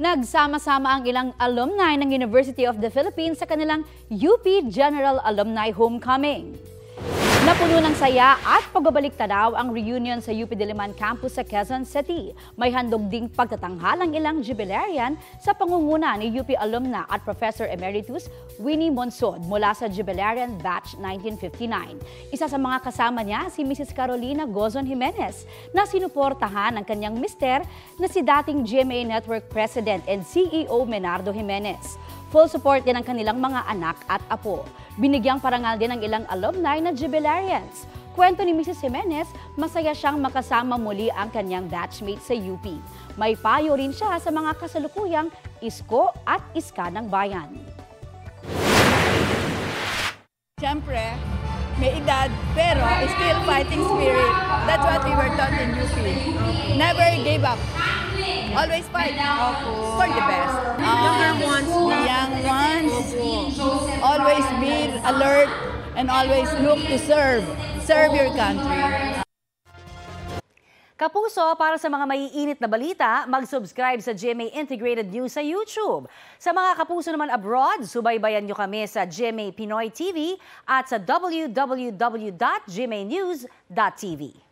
Nagsama-sama ang ilang alumni ng University of the Philippines sa kanilang UP General Alumni Homecoming. Napuno ng saya at pagbabalik-tanaw ang reunion sa UP Diliman Campus sa Quezon City. May handog ding pagtatanghal ang ilang jubilarian sa pangunguna ni UP alumna at Professor Emeritus Winnie Monsod mula sa Jubilarian Batch 1959. Isa sa mga kasama niya si Mrs. Carolina Gozon Jimenez na sinuportahan ng kanyang mister na si dating GMA Network President and CEO Menardo Jimenez. Full support din ang kanilang mga anak at apo. Binigyang parangal din ng ilang alumni na jubilarians. Kwento ni Mrs. Jimenez, masaya siyang makasama muli ang kanyang batchmate sa UP. May payo rin siya sa mga kasalukuyang isko at iska ng bayan. Siyempre, may edad pero still fighting spirit. That's what we were taught in UP. Never give up. Always fight for the best. Young ones, always be alert and always look to serve your country. Kapuso, para sa mga maiinit na balita, mag-subscribe sa GMA Integrated News sa YouTube. Sa mga kapuso naman abroad, subaybayan nyo kami sa GMA Pinoy TV at sa www.gmanews.tv.